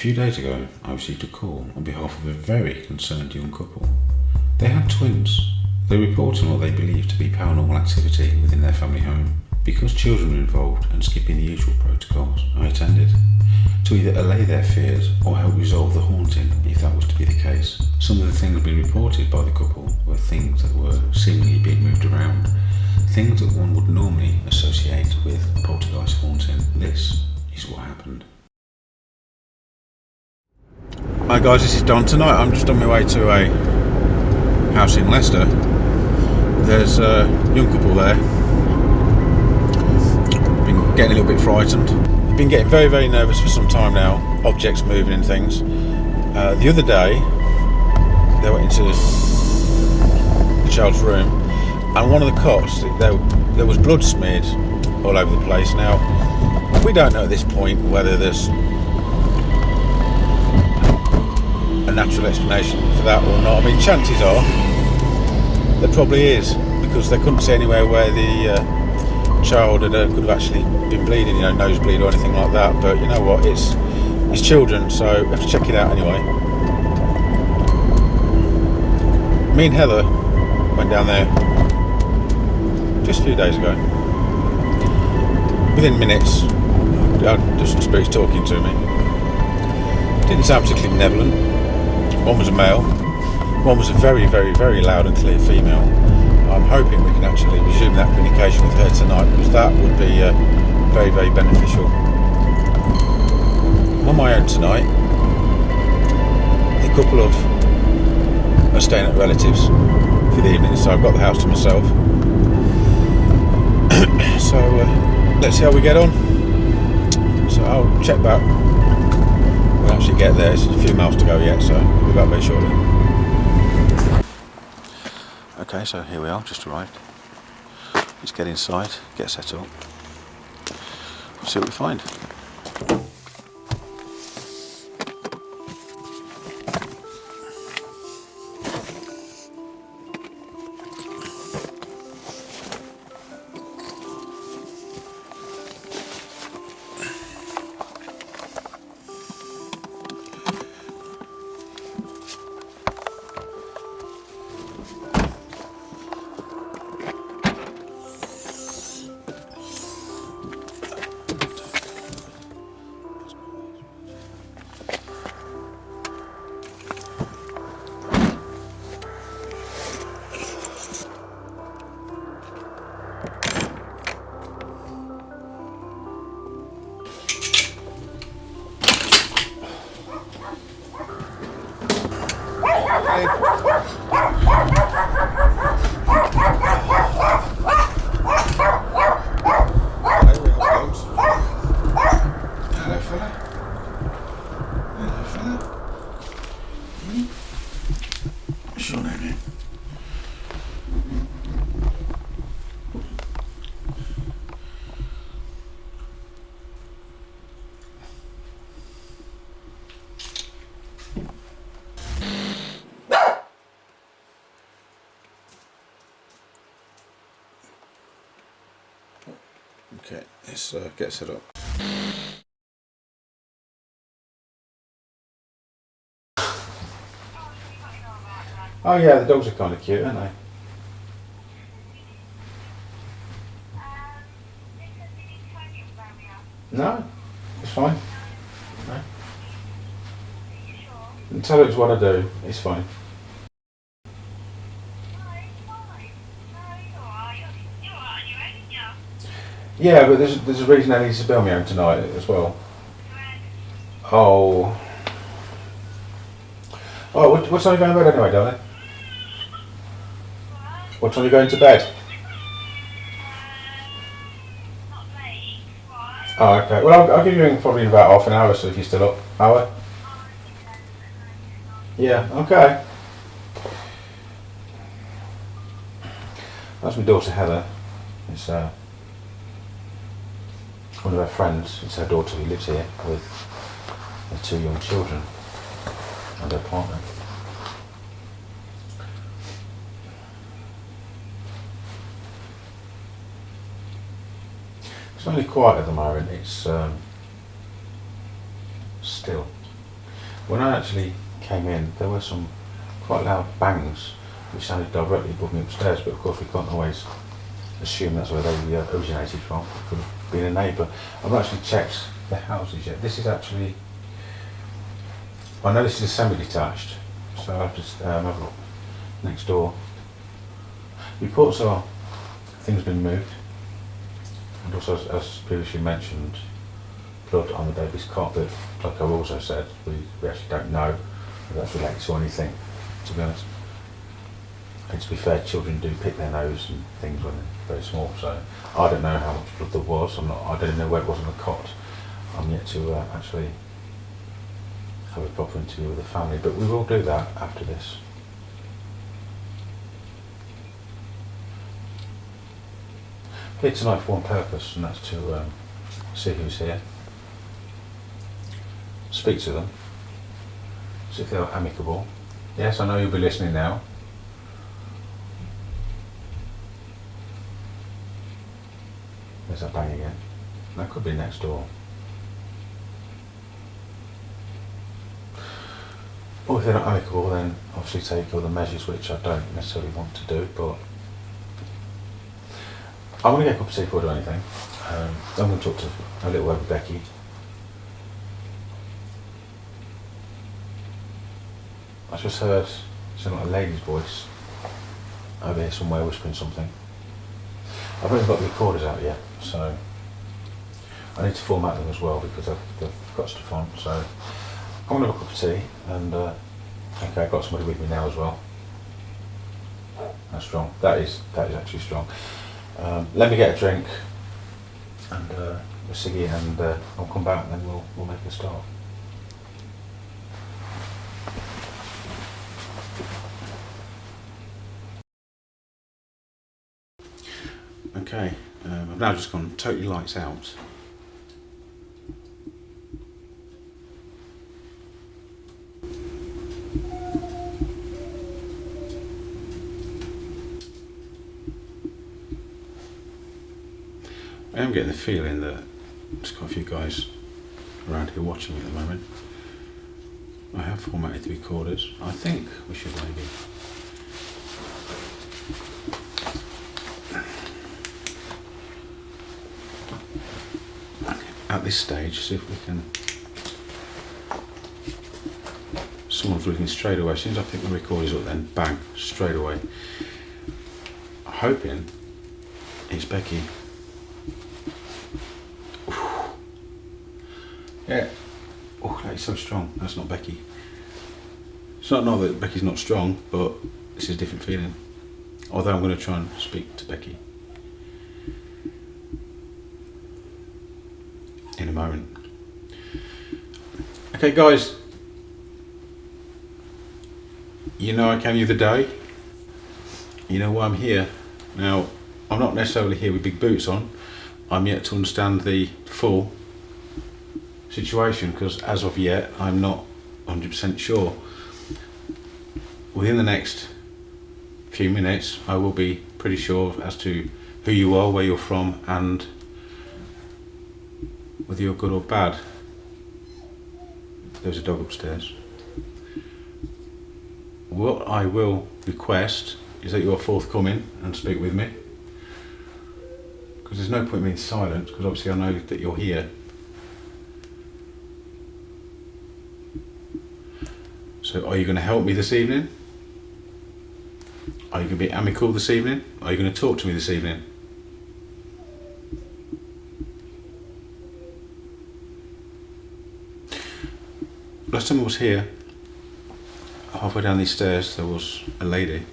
few days ago, I received a call on behalf of a very concerned young couple. They had twins. They were reporting what they believed to be paranormal activity within their family home. Because children were involved and skipping the usual protocols, I attended to either allay their fears or help resolve the haunting if that was to be the case. Some of the things being reported by the couple were things that were seemingly being moved around, things that one would normally associate with poltergeist haunting. This is what happened. Hi guys, this is Don. Tonight I'm just on my way to a house in Leicester. There's a young couple there. Been getting a little bit frightened. I've been getting very, very nervous for some time now. Objects moving and things. The other day, they went into the child's room, and one of the cots, there was blood smeared all over the place. Now, we don't know at this point whether there's a natural explanation for that or not. I mean, chances are there probably is, because they couldn't see anywhere where the child could have actually been bleeding, nosebleed or anything like that. But you know what, it's children, so we have to check it out anyway. Me and Heather went down there just a few days ago. Within minutes, I had just some spirits talking to me. Didn't sound particularly benevolent. One was a male, one was a very, very, very loud and clear female. I'm hoping we can actually resume that communication with her tonight, because that would be very, very beneficial. I'm on my own tonight. A couple of are staying at relatives for the evening, so I've got the house to myself. So let's see how we get on. So I'll check back. We'll actually get there. It's a few miles to go yet, so we'll be back very shortly. Okay, so here we are, just arrived. Let's get inside, get set up, see what we find. Okay, let's get set up. Oh yeah, the dogs are kind of cute, aren't they? No, it's fine. No. And tell it what I do, it's fine. Yeah, but there's a reason I need to be on my own tonight as well. Oh. Oh, what time are you going to bed anyway, darling? What time are you going to bed? Oh, okay. Well, I'll give you in probably in about half an hour, so if you're still up. Hour? Yeah, okay. That's my daughter Heather. It's one of her friends. It's her daughter who lives here with her two young children and her partner. It's only quiet at the moment. It's still. When I actually came in, there were some quite loud bangs which sounded directly above me upstairs, but of course we can't always assume that's where they originated from. It could have been a neighbour. I've not actually checked the houses yet. This is actually, I know this is a semi-detached, so I'll just have a look next door. Reports are things been moved, and also as previously mentioned, blood on the baby's carpet. Like I've also said, we actually don't know if that's related to anything, to be honest. And to be fair, children do pick their nose and things when they're very small, so I don't know how much blood there was. I don't know where it was on the cot. I'm yet to actually have a proper interview with the family, but we will do that after this. Here tonight for one purpose, and that's to see who's here, speak to them, see if they're amicable. Yes, I know you'll be listening now. There's that bang again. That could be next door. Or if they're not amicable, then obviously take all the measures, which I don't necessarily want to do, but I'm going to get a cup of tea before I do anything. I'm going to talk to a little word with Becky. I just heard something like a lady's voice over here somewhere whispering something. I haven't even got the recorders out yet, so I need to format them as well because they've got stuff on. So I'm going to have a cup of tea, and okay, I've got somebody with me now as well. That's strong. That is actually strong. Let me get a drink and a ciggy, and I'll come back and then we'll make a start. Okay, I've now just gone totally lights out. I am getting the feeling that there's quite a few guys around here watching me at the moment. I have formatted the recorders. I think we should maybe at this stage see if we can. Someone's looking straight away. As soon as I pick the recorders up, then bang, straight away. Hoping it's Becky. Yeah. Oh, that is so strong. That's not Becky. It's not that Becky's not strong, but this is a different feeling. Although I'm going to try and speak to Becky in a moment. Okay, guys. You know I came the other day. You know why I'm here. Now, I'm not necessarily here with big boots on. I'm yet to understand the full situation, because as of yet I'm not 100% sure. Within the next few minutes I will be pretty sure as to who you are, where you're from, and whether you're good or bad. There's a dog upstairs. What I will request is that you're forthcoming and speak with me, because there's no point in being silent, because obviously I know that you're here. So are you going to help me this evening? Are you going to be amicable this evening? Are you going to talk to me this evening? Last time I was here, halfway down these stairs, there was a lady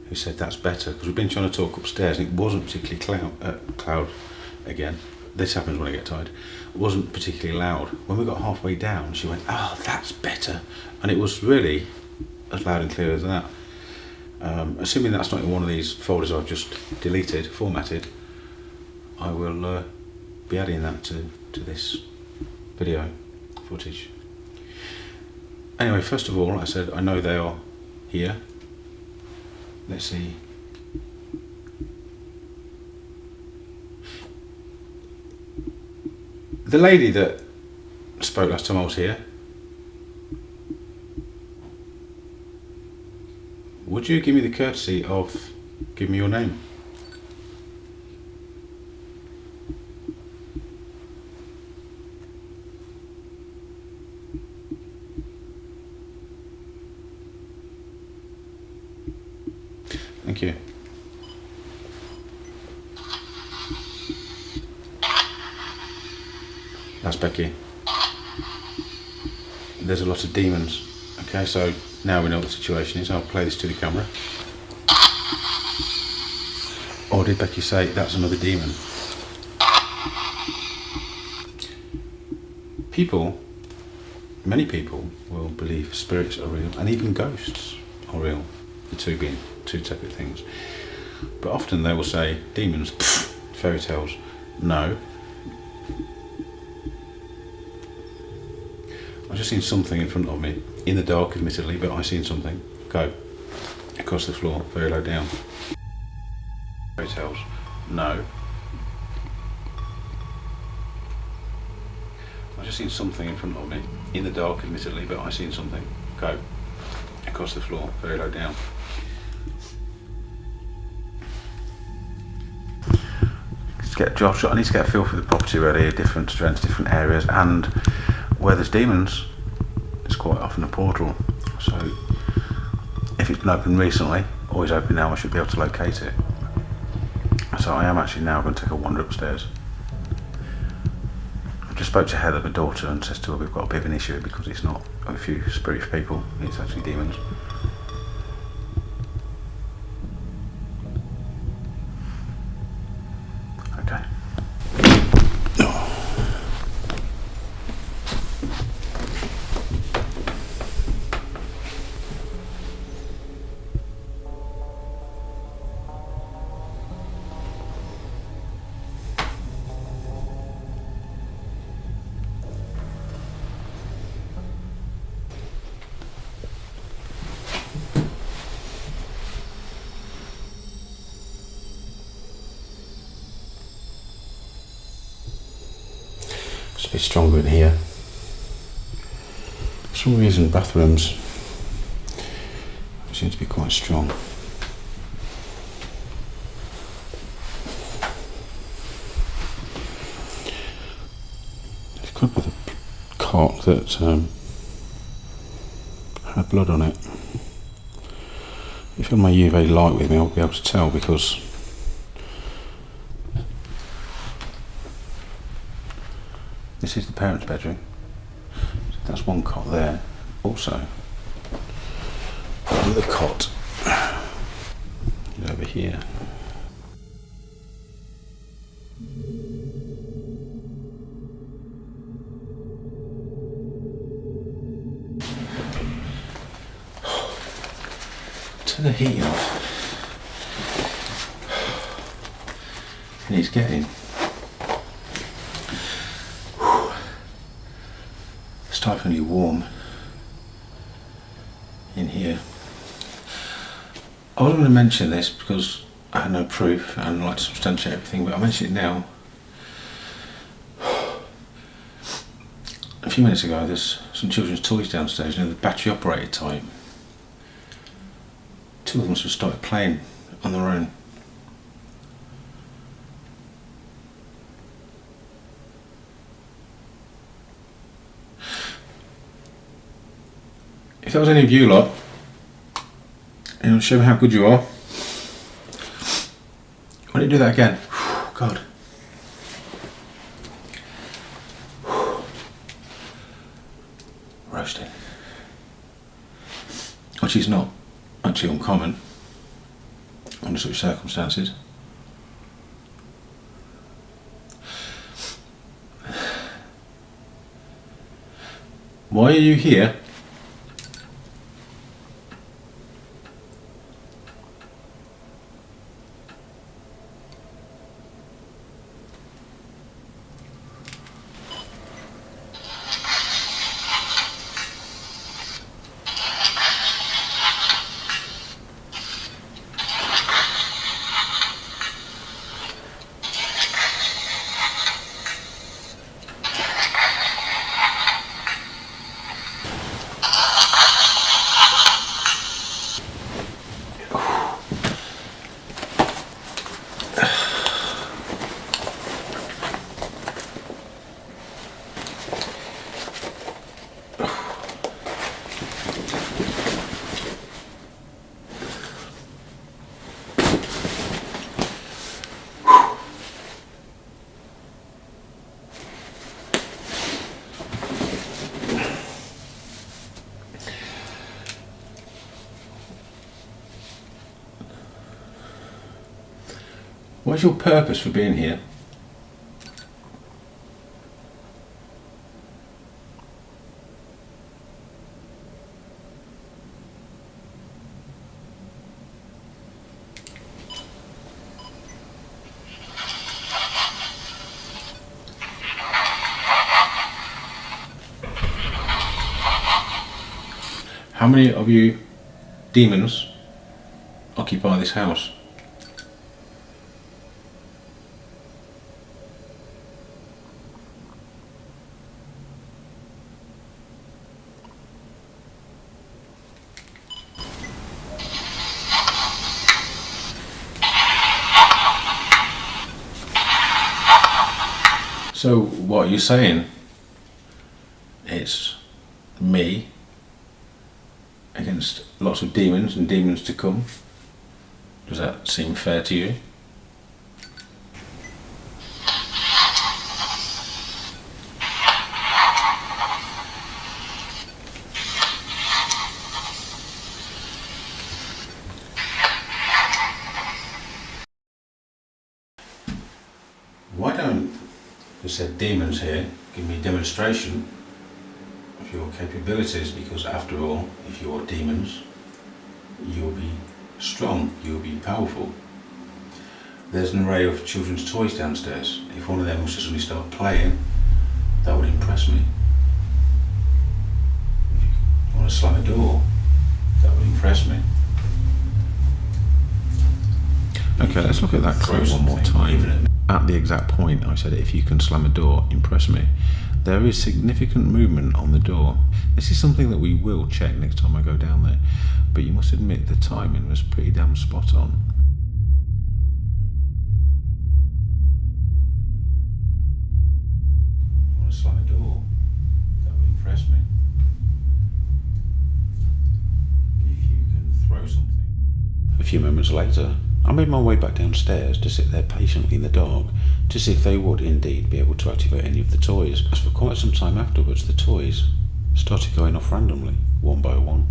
who said that's better, because we've been trying to talk upstairs and it wasn't particularly loud again. This happens when I get tired. It wasn't particularly loud. When we got halfway down, she went, "Oh, that's better," and it was really as loud and clear as that. Assuming that's not in one of these folders I've just deleted, formatted, I will be adding that to this video footage. Anyway, first of all, like I said, I know they are here. Let's see. The lady that spoke last time I was here, would you give me the courtesy of giving me your name? Thank you. That's Becky. There's a lot of demons. Okay, so now we know what the situation is. I'll play this to the camera. Or did Becky say that's another demon? Many people will believe spirits are real, and even ghosts are real, the two being two separate things. But often they will say, demons, pff, fairy tales. No. I've just seen something in front of me, in the dark admittedly, but I've seen something go across the floor, very low down. Fairy tales. No. I've just seen something in front of me, in the dark admittedly, but I've seen something go across the floor, very low down. Josh, I need to get a feel for the property really, different strengths, different areas, and where there's demons, it's quite often a portal. So if it's been open recently, or is open now, I should be able to locate it. So I am actually now going to take a wander upstairs. I just spoke to Heather, my daughter, and says to her we've got a bit of an issue because it's not a few spirit people, it's actually demons. Okay. It's a bit stronger in here. For some reason bathrooms seem to be quite strong. It's got a cot that had blood on it. If I had my UV light with me, I'll be able to tell because this is the parents' bedroom. That's one cot there. Also, another cot is over here. Turn the heat off. And he's getting. Stiflingly warm in here. I wasn't going to mention this because I had no proof and I'd like to substantiate everything, but I'll mention it now. A few minutes ago there's some children's toys downstairs, you know, the battery operated type. Two of them just started playing on their own. If that was any of you lot, you know, show me how good you are. Why don't you do that again? God. Roasting. Which is not actually uncommon under such circumstances. Why are you here? What is your purpose for being here? How many of you demons occupy this house? So what are you saying? It's me against lots of demons and demons to come. Does that seem fair to you? Why don't the said demons here give me a demonstration of your capabilities, because after all, if you're demons, you'll be strong, you'll be powerful. There's an array of children's toys downstairs. If one of them was to suddenly start playing, that would impress me. If you want to slam a door, that would impress me. Okay, let's look at that quote one more time. At the exact point I said, if you can slam a door, impress me. There is significant movement on the door. This is something that we will check next time I go down there, but you must admit the timing was pretty damn spot on. You want to slam a door? That would impress me. If you can throw something. A few moments later, I made my way back downstairs to sit there patiently in the dark to see if they would indeed be able to activate any of the toys. As for quite some time afterwards, the toys started going off randomly, one by one.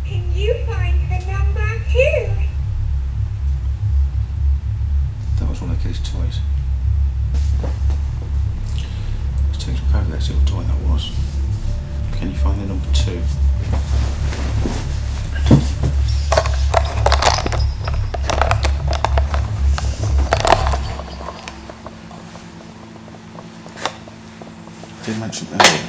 Can you find the number 2? That was one of the kids' toys. Let's take a look over there, see what toy that was. Can you find the number 2? I did mention earlier.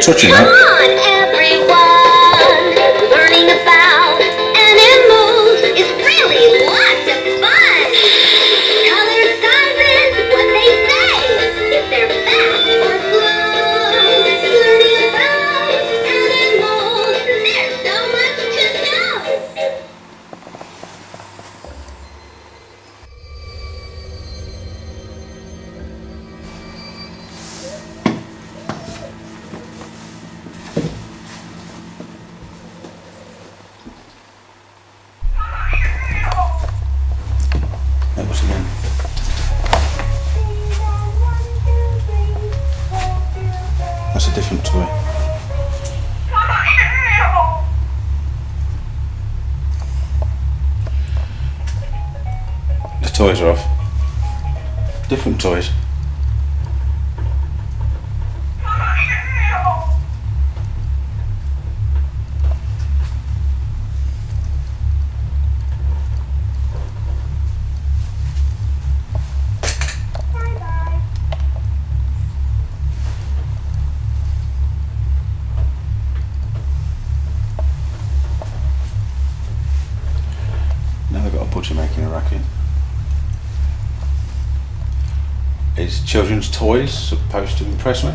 Touching that. Come on, everyone! Learning about animals is really lots of fun! Color sizes, what they say, if they're fast or slow. Learning about animals, there's so much to know! That was again. That's a different toy. The toys are off. Different toys. Now they've got a butcher making a racket. Is children's toys supposed to impress me?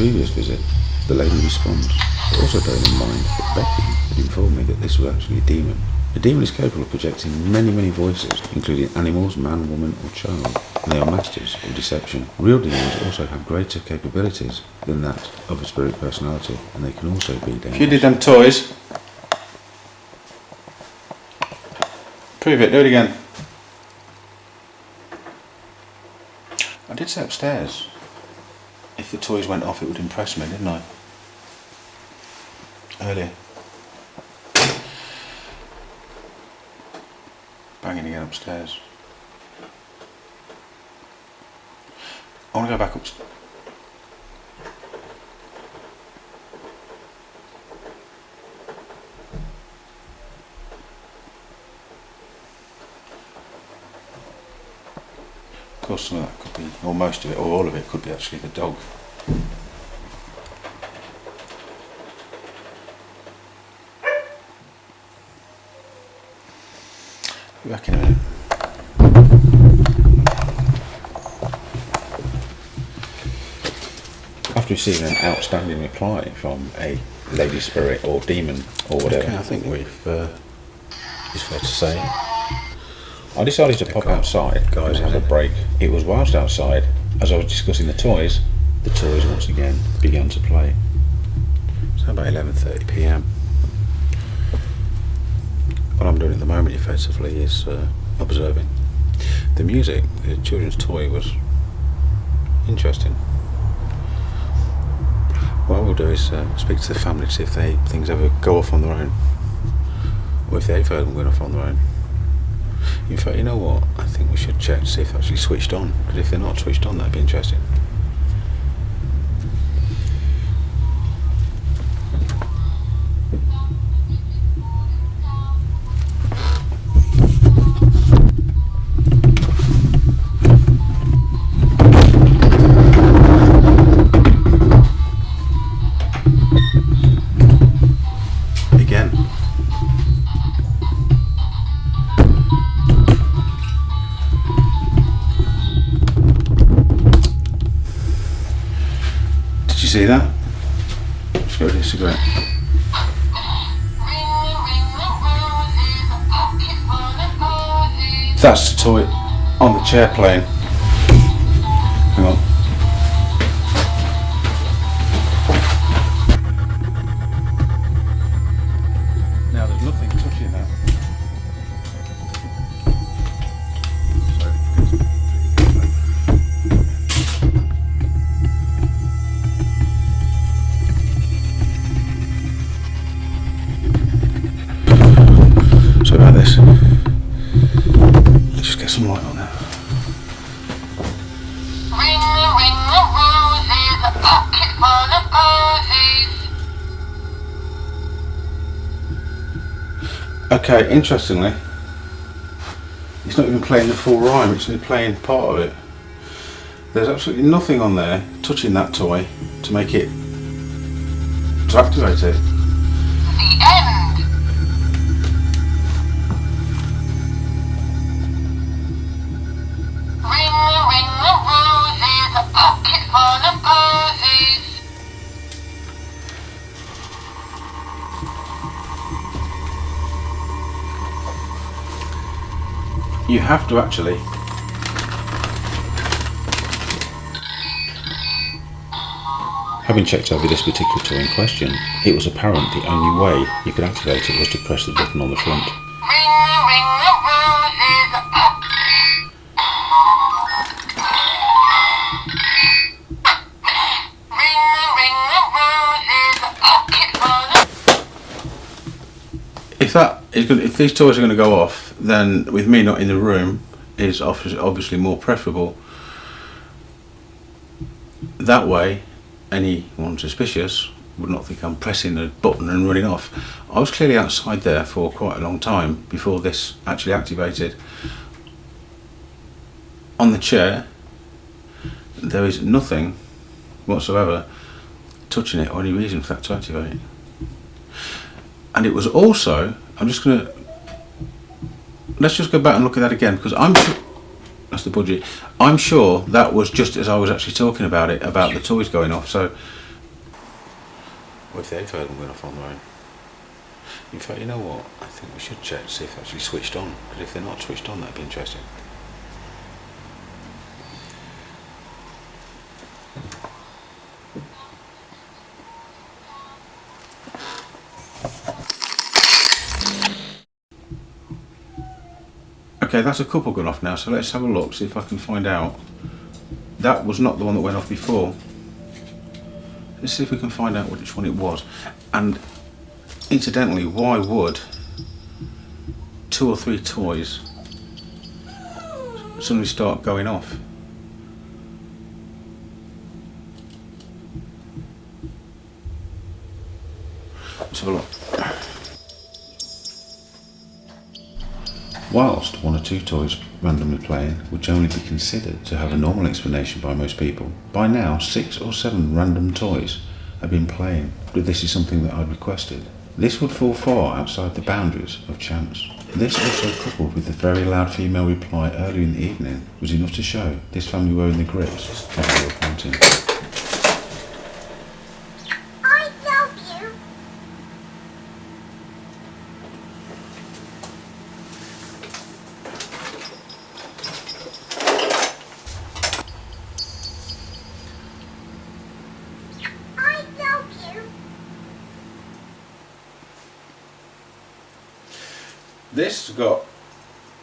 previous visit, the lady responds, but also bearing in mind that Becky had informed me that this was actually a demon. A demon is capable of projecting many, many voices, including animals, man, woman or child, and they are masters of deception. Real demons also have greater capabilities than that of a spirit personality, and they can also be dangerous. If you did them toys, prove it, do it again. I did say upstairs, if the toys went off it would impress me, didn't I? Earlier. Banging again upstairs. I want to go back upstairs. Of course some of that could be, or most of it, or all of it could be actually the dog. Be back in a minute. After receiving an outstanding reply from a lady spirit or demon or whatever, Okay, I think it's fair to say. I decided to pop outside and have a break. It was whilst outside, as I was discussing the toys once again began to play. It's about 11:30 PM. What I'm doing at the moment effectively is observing. The music, the children's toy was interesting. What I will do is speak to the family to see if things ever go off on their own, or if they've heard them going off on their own. In fact, you know what? I think we should check to see if they're actually switched on, because if they're not switched on, that'd be interesting. See that? Let's go with a cigarette. That's the toy on the chair playing. Hang on. Now there's nothing touching that. This. Let's just get some light on there. Okay, interestingly, it's not even playing the full rhyme, it's only playing part of it. There's absolutely nothing on there touching that toy to make it, to activate it. The end. You have to actually Having checked over this particular toy in question, it was apparent the only way you could activate it was to press the button on the front. If these toys are going to go off, then with me not in the room is obviously more preferable. That way anyone suspicious would not think I'm pressing a button and running off. I was clearly outside there for quite a long time before this actually activated. On the chair there is nothing whatsoever touching it or any reason for that to activate. And it was also, let's just go back and look at that again, because I'm sure, that's the budget, I'm sure that was just as I was actually talking about it, about the toys going off. So Or if they've heard them going off on their own. In fact, you know what? I think we should check to see if they're actually switched on. Because if they're not switched on, that'd be interesting. Okay, that's a couple gone off now, so let's have a look, see if I can find out. That was not the one that went off before. Let's see if we can find out which one it was. And incidentally, why would 2 or 3 toys suddenly start going off? Let's have a look. Whilst 1 or 2 toys randomly playing would generally be considered to have a normal explanation by most people, by now 6 or 7 random toys have been playing. But this is something that I'd requested. This would fall far outside the boundaries of chance. This also coupled with the very loud female reply earlier in the evening was enough to show this family were in the grips of a real pointing. I love you. I love you. This has got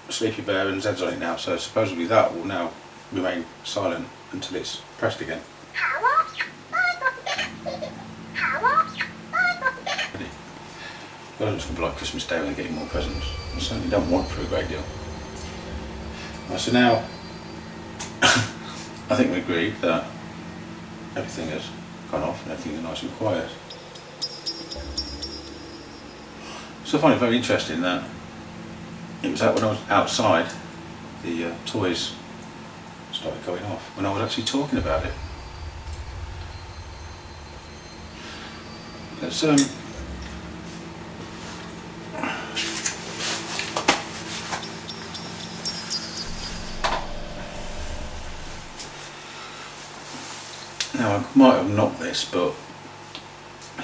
Sleepy Bear and Zeds on it now, so supposedly that will now remain silent until it's pressed again. Well, it's going to be like Christmas Day when they're getting more presents. I certainly don't want for a great deal. Right, so now, I think we agreed that everything has gone off and everything is nice and quiet. So I find it very interesting that it was when I was outside, the toys started going off when I was actually talking about it. Let's now I might have knocked this, but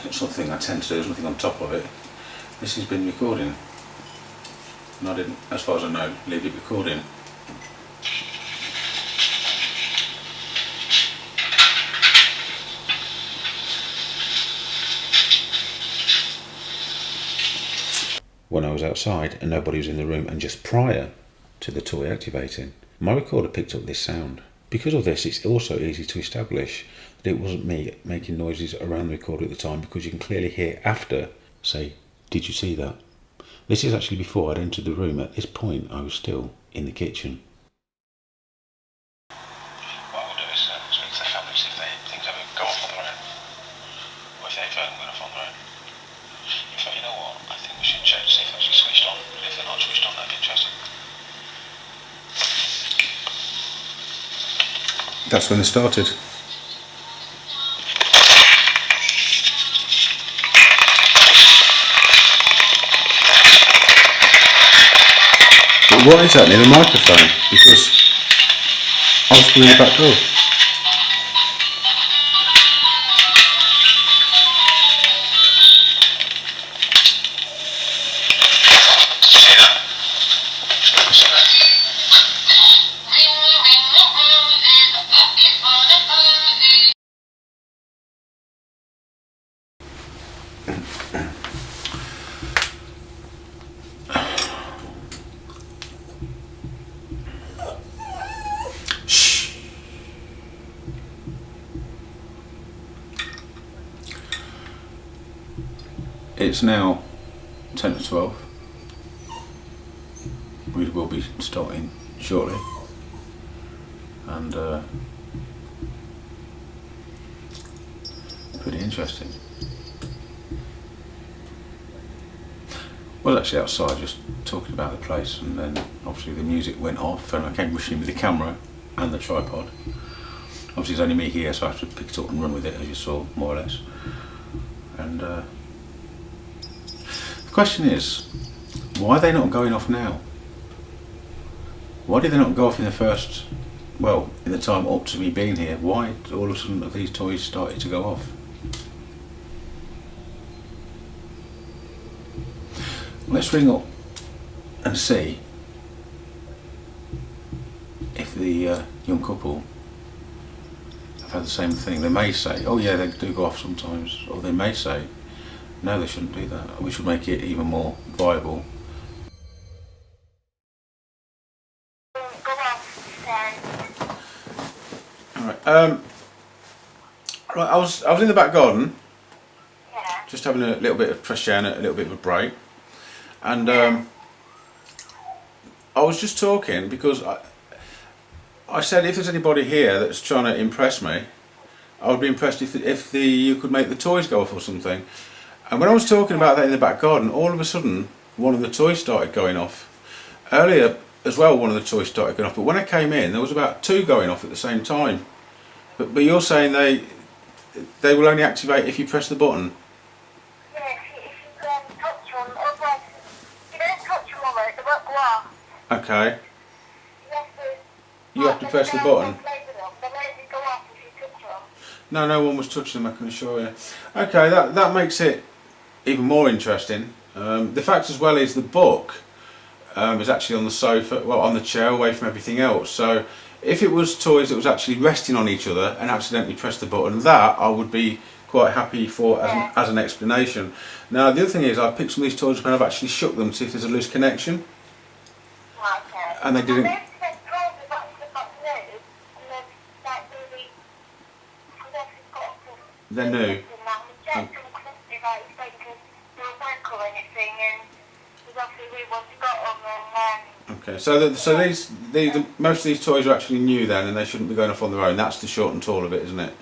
it's something I tend to do. There's nothing on top of it. This has been recording, and I didn't, as far as I know, leave it recording. When I was outside and nobody was in the room and just prior to the toy activating, my recorder picked up this sound. Because of this, it's also easy to establish that it wasn't me making noises around the recorder at the time, because you can clearly hear after say, "Did you see that?" This is actually before I'd entered the room. At this point I was still in the kitchen. What I will do is speak to the family, see if things ever go off on their own, or if they've gone off on their own. In fact, you know what? I think we should check to see if they're actually switched on. But if they're not switched on, that'd be interesting. That's when they started. But why is that near the microphone? Because I was through the back door. It's now 10 to 12. We will be starting shortly, and pretty interesting. Well, actually outside just talking about the place, and then obviously the music went off and I came rushing with the camera and the tripod. Obviously it's only me here, so I have to pick it up and run with it, as you saw, more or less. And the question is, why are they not going off now? Why did they not go off in the first, well, in the time up to me being here? Why all of a sudden have these toys started to go off? let's ring up and see if the young couple have had the same thing. They may say, oh yeah, they do go off sometimes, or they may say, no, they shouldn't do that. We should make it even more viable. Go off then. Alright, right, I was in the back garden, Yeah. just having a little bit of fresh air and a little bit of a break, and I was just talking because I said if there's anybody here that's trying to impress me, I would be impressed if you could make the toys go off or something. And when I was talking about that in the back garden, all of a sudden one of the toys started going off. Earlier as well, one of the toys started going off, but when I came in there was about 2 going off at the same time. But you're saying they will only activate if you press the button? Yeah, if you touch them, otherwise, if you don't touch them all right, they won't go off. Okay. You have to press the button. They only go off if you touch them. No one was touching them, I can assure you. Okay, that makes it even more interesting. The fact as well is the book is actually on the sofa, well, on the chair, away from everything else. So if it was toys that was actually resting on each other and accidentally pressed the button, that I would be quite happy for as an explanation. Now the other thing is I've picked some of these toys up and I've actually shook them to see if there's a loose connection. Okay. And they didn't. They're new. Okay, so these most of these toys are actually new then, and they shouldn't be going off on their own. That's the short and tall of it, isn't it?